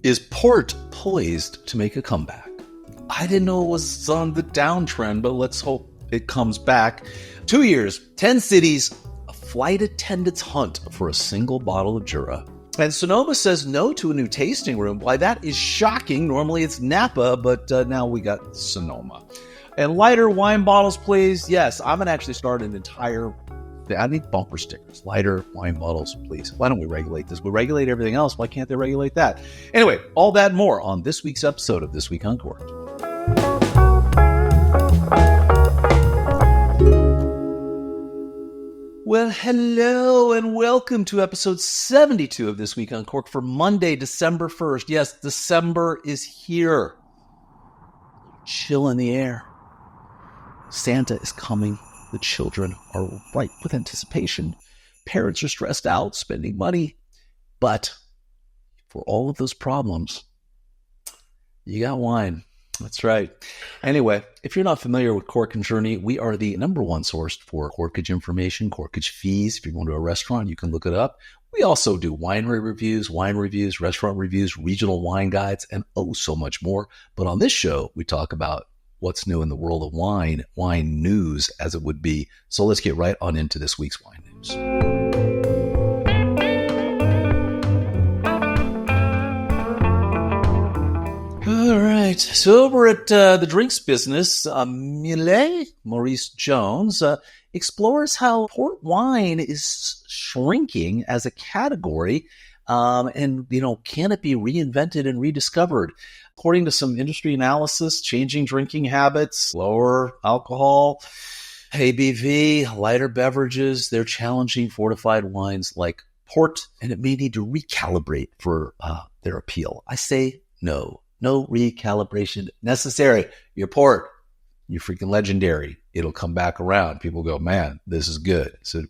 Is port poised to make a comeback? I didn't know it was on the downtrend, but let's hope it comes back. 2 years, 10 cities, a flight attendant's hunt for a single bottle of Jura. And Sonoma says no to a new tasting room. Why, that is shocking. Normally it's Napa, but now we got Sonoma. And lighter wine bottles, please. Yes, I'm going to actually start an entire... I need bumper stickers. Lighter wine bottles, please. Why don't we regulate this? We regulate everything else. Why can't they regulate that? Anyway, all that and more on this week's episode of This Week Uncorked. Well, hello and welcome to episode 72 of This Week Uncorked for Monday, December 1st. Yes, December is here. Chill in the air. Santa is coming. The children are ripe with anticipation. Parents are stressed out, spending money. But for all of those problems, you got wine. That's right. Anyway, if you're not familiar with Cork and Journey, we are the number one source for Corkage information, Corkage fees. If you're going to a restaurant, you can look it up. We also do winery reviews, wine reviews, restaurant reviews, regional wine guides, and oh, so much more. But on this show, we talk about what's new in the world of wine news as it would be. So let's get right on into this week's wine news. All right. So over at the drinks business, Maurice Jones explores how port wine is shrinking as a category. And, can it be reinvented and rediscovered? According to some industry analysis, changing drinking habits, lower alcohol, ABV, lighter beverages, they're challenging fortified wines like port, and it may need to recalibrate for their appeal. I say no recalibration necessary. Your port, you're freaking legendary. It'll come back around. People go, man, this is good. So,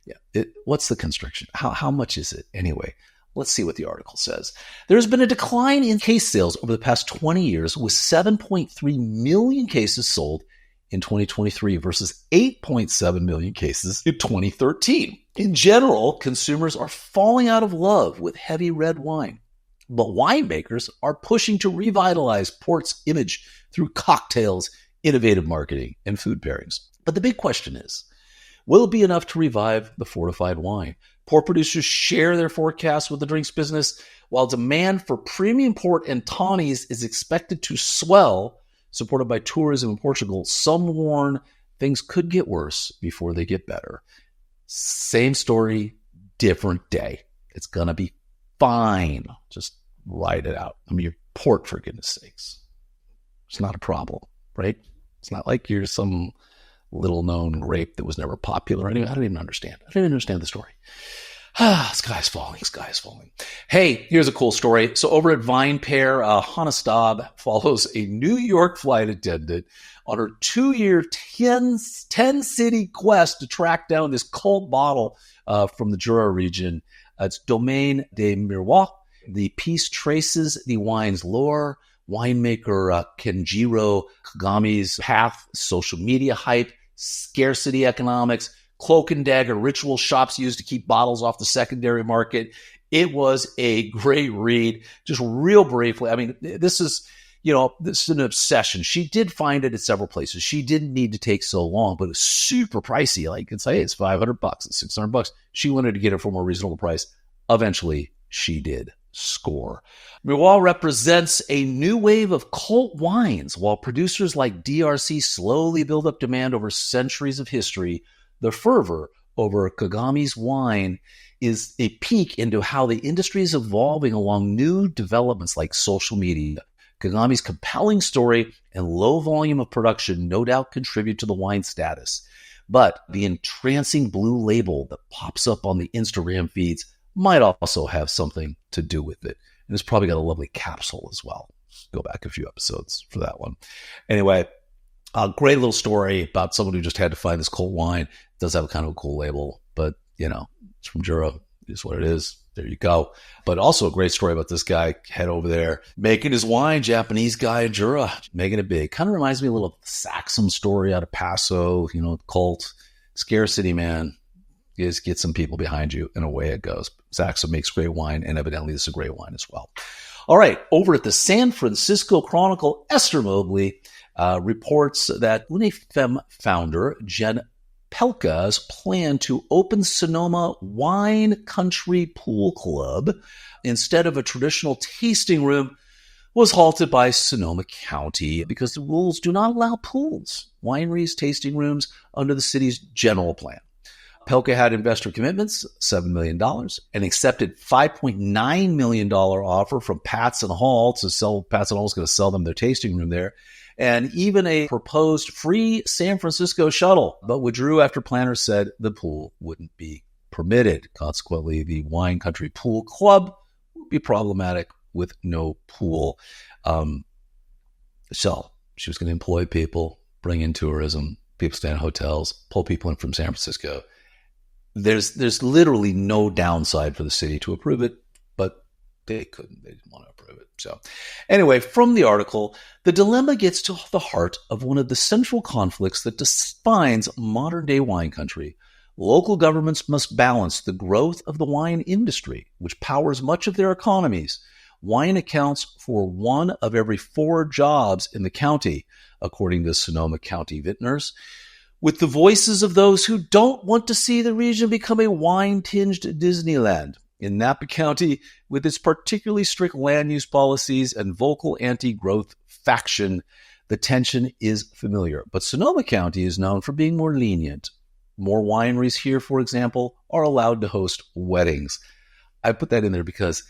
yeah, what's the constriction? How much is it anyway? Let's see what the article says. There's been a decline in case sales over the past 20 years, with 7.3 million cases sold in 2023 versus 8.7 million cases in 2013. In general, consumers are falling out of love with heavy red wine, but winemakers are pushing to revitalize port's image through cocktails, innovative marketing, and food pairings. But the big question is, will it be enough to revive the fortified wine? Port producers share their forecasts with the drinks business, while demand for premium port and tawnies is expected to swell, supported by tourism in Portugal. Some warn things could get worse before they get better. Same story, different day. It's going to be fine. Just ride it out. I mean, your port, for goodness sakes. It's not a problem, right? It's not like you're some little-known grape that was never popular. Anyway, I don't even understand. I don't even understand the story. Sky's falling. Hey, here's a cool story. So over at Vine Pair, Hannah Staub follows a New York flight attendant on her 2-year, 10-city quest to track down this cult bottle from the Jura region. It's Domaine de Miroirs. The piece traces the wine's lore, winemaker Kenjiro Kagami's path, social media hype, scarcity economics, cloak and dagger ritual shops used to keep bottles off the secondary market. It was a great read, just real briefly. I mean, this is an obsession. She did find it at several places. She didn't need to take so long, but it was super pricey. Like, it's $500, it's $600. She wanted to get it for a more reasonable price. Eventually, she did score. Miroirs represents a new wave of cult wines. While producers like DRC slowly build up demand over centuries of history, the fervor over Kagami's wine is a peek into how the industry is evolving along new developments like social media. Kagami's compelling story and low volume of production no doubt contribute to the wine status. But the entrancing blue label that pops up on the Instagram feeds might also have something to do with it. And it's probably got a lovely capsule as well. Go back a few episodes for that one. Anyway, a great little story about someone who just had to find this cold wine. It does have a kind of a cool label, but it's from Jura. It is what it is. There you go. But also a great story about this guy head over there making his wine, Japanese guy in Jura, making it big. Kind of reminds me a little of the Saxum story out of Paso, cult, scarcity, man. Is get some people behind you, and away it goes. Saxum makes great wine, and evidently this is a great wine as well. All right, over at the San Francisco Chronicle, Esther Mobley reports that Unifem founder Jen Pelka's plan to open Sonoma Wine Country Pool Club instead of a traditional tasting room was halted by Sonoma County because the rules do not allow pools, wineries, tasting rooms under the city's general plan. Pelka had investor commitments, $7 million, and accepted $5.9 million offer from Patz and Hall to sell. Patz and Hall is going to sell them their tasting room there, and even a proposed free San Francisco shuttle, but withdrew after planners said the pool wouldn't be permitted. Consequently, the Wine Country Pool Club would be problematic with no pool. So she was going to employ people, bring in tourism, people stay in hotels, pull people in from San Francisco. There's literally no downside for the city to approve it, but they couldn't. They didn't want to approve it. So anyway, from the article, the dilemma gets to the heart of one of the central conflicts that defines modern-day wine country. Local governments must balance the growth of the wine industry, which powers much of their economies. Wine accounts for 1 of every 4 jobs in the county, according to Sonoma County vintners, with the voices of those who don't want to see the region become a wine-tinged Disneyland. In Napa County, with its particularly strict land use policies and vocal anti-growth faction, the tension is familiar. But Sonoma County is known for being more lenient. More wineries here, for example, are allowed to host weddings. I put that in there because,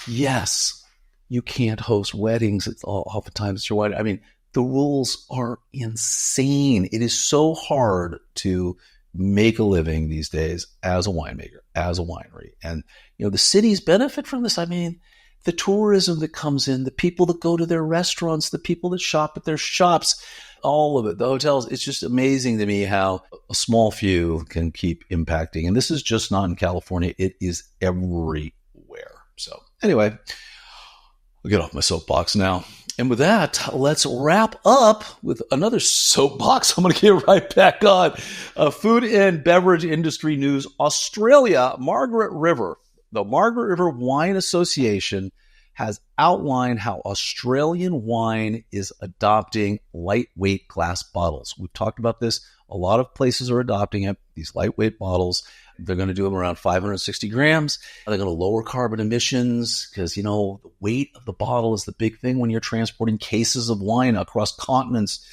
yes, you can't host weddings. Oftentimes it's your wedding. I mean, the rules are insane. It is so hard to make a living these days as a winemaker, as a winery. And, the cities benefit from this. I mean, the tourism that comes in, the people that go to their restaurants, the people that shop at their shops, all of it, the hotels. It's just amazing to me how a small few can keep impacting. And this is just not in California. It is everywhere. So anyway, I'll get off my soapbox now. And with that, let's wrap up with another soapbox. I'm going to get right back on. Food and beverage industry news. Australia, Margaret River. The Margaret River Wine Association has outlined how Australian wine is adopting lightweight glass bottles. We've talked about this. A lot of places are adopting it, these lightweight bottles. They're going to do them around 560 grams. They're going to lower carbon emissions because, the weight of the bottle is the big thing when you're transporting cases of wine across continents,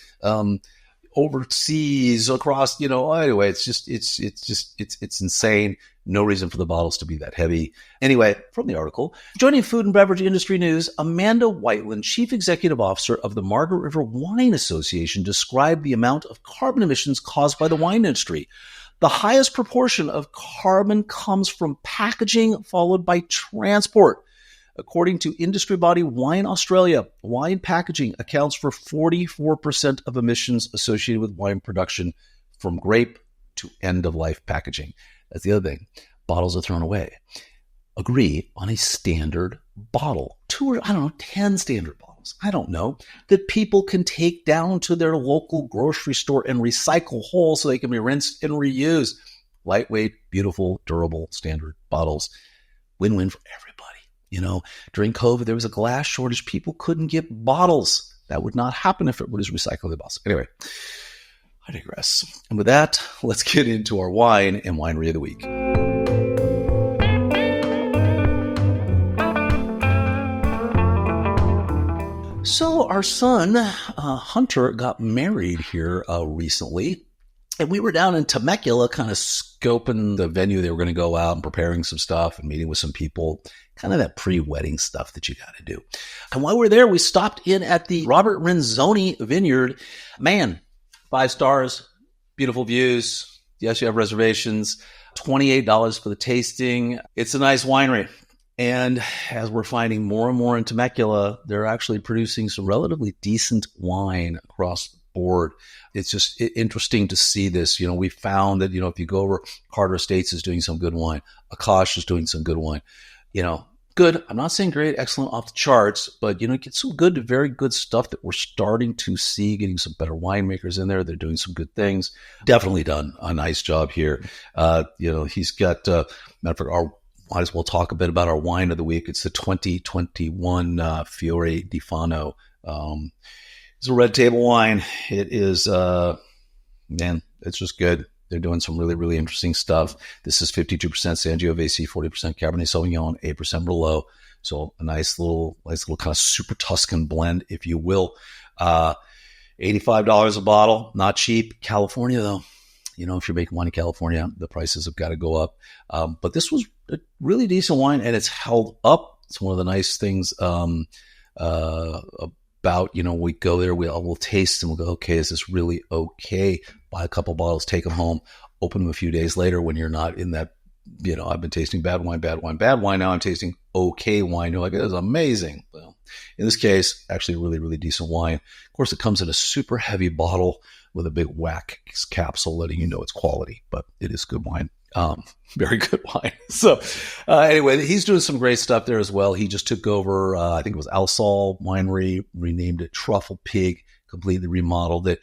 overseas, across, anyway, it's insane. No reason for the bottles to be that heavy. Anyway, from the article, joining food and beverage industry news, Amanda Whiteland, Chief Executive Officer of the Margaret River Wine Association, described the amount of carbon emissions caused by the wine industry. The highest proportion of carbon comes from packaging, followed by transport. According to industry body Wine Australia, wine packaging accounts for 44% of emissions associated with wine production, from grape to end-of-life packaging. That's the other thing. Bottles are thrown away. Agree on a standard bottle. 10 standard bottles. I don't know. That people can take down to their local grocery store and recycle whole so they can be rinsed and reused. Lightweight, beautiful, durable, standard bottles. Win-win for everybody. During COVID, there was a glass shortage. People couldn't get bottles. That would not happen if it was recycled bottles. Anyway, I digress. And with that, let's get into our wine and winery of the week. So our son, Hunter, got married here recently. And we were down in Temecula kind of scoping the venue. They were going to go out and preparing some stuff and meeting with some people, kind of that pre-wedding stuff that you got to do. And while we were there, we stopped in at the Robert Renzoni Vineyard. Man, 5 stars, beautiful views. Yes, you have reservations. $28 for the tasting. It's a nice winery. And as we're finding more and more in Temecula, they're actually producing some relatively decent wine across the board. It's just interesting to see this. We found that, if you go over, Carter Estates is doing some good wine. Corkage is doing some good wine. Good. I'm not saying great, excellent, off the charts, but, get some good to very good stuff that we're starting to see, getting some better winemakers in there. They're doing some good things. Definitely done a nice job here. He's got, matter of fact, our might as well talk a bit about our wine of the week. It's the 2021 Fiori di Fano. It's a red table wine. It is, it's just good. They're doing some really, really interesting stuff. This is 52% Sangiovese, 40% Cabernet Sauvignon, 8% Merlot. So a nice little kind of super Tuscan blend, if you will. $85 a bottle, not cheap. California, though. If you're making wine in California, the prices have got to go up. But this was a really decent wine, and it's held up. It's one of the nice things about, we go there, we'll taste and we'll go, okay, is this really okay? Buy a couple bottles, take them home, open them a few days later when you're not in that, I've been tasting bad wine. Now I'm tasting okay wine. You're like, it is amazing. Well, in this case, actually a really, really decent wine. Of course, it comes in a super heavy bottle with a big wax capsule letting you know it's quality, but it is good wine. Very good wine. So anyway, he's doing some great stuff there as well. He just took over, I think it was Alsol Winery, renamed it Truffle Pig, completely remodeled it.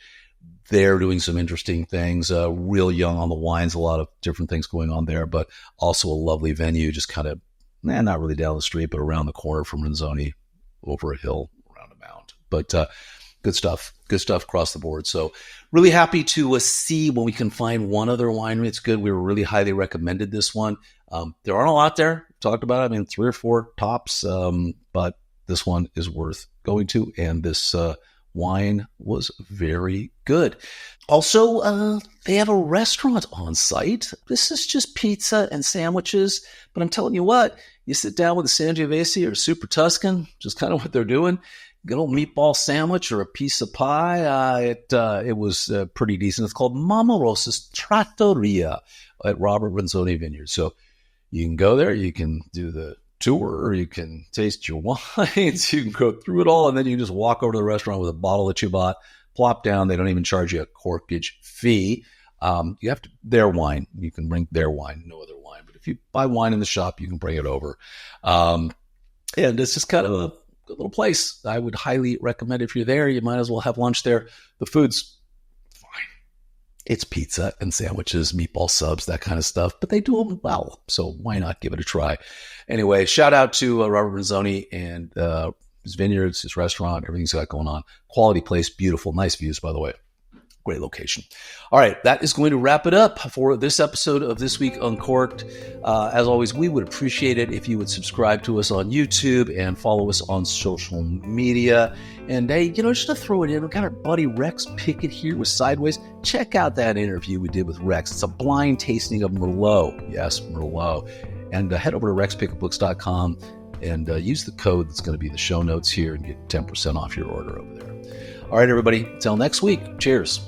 They're doing some interesting things, real young on the wines, a lot of different things going on there, but also a lovely venue, just kind of, not really down the street, but around the corner from Renzoni, over a hill, around a mound. But good stuff across the board. So really happy to see when we can find one other winery. It's good. We were really highly recommended this one. There aren't a lot there. Talked about it. 3 or 4 tops, but this one is worth going to. And this wine was very good. Also, they have a restaurant on site. This is just pizza and sandwiches. But I'm telling you what, you sit down with a Sangiovese or Super Tuscan, which is kind of what they're doing. Good old meatball sandwich or a piece of pie. It was pretty decent. It's called Mama Rosa's Trattoria at Robert Renzoni Vineyards. So you can go there, you can do the tour, or you can taste your wines. You can go through it all, and then you can just walk over to the restaurant with a bottle that you bought, plop down. They don't even charge you a corkage fee. You have to their wine. You can bring their wine, no other wine. But if you buy wine in the shop, you can bring it over. And it's just kind of a good little place. I would highly recommend if you're there, you might as well have lunch there. The food's fine. It's pizza and sandwiches, meatball subs, that kind of stuff, but they do them well. So why not give it a try? Anyway, shout out to Robert Renzoni and his vineyards, his restaurant, everything's got going on. Quality place, beautiful, nice views, by the way. Great location. All right, that is going to wrap it up for this episode of This Week Uncorked. As always, we would appreciate it if you would subscribe to us on YouTube and follow us on social media. And hey, just to throw it in, we got our buddy Rex Pickett here with Sideways. Check out that interview we did with Rex. It's a blind tasting of Merlot. Yes, Merlot. And head over to rexpickettbooks.com and use the code that's going to be in the show notes here and get 10% off your order over there. All right, everybody. Until next week. Cheers.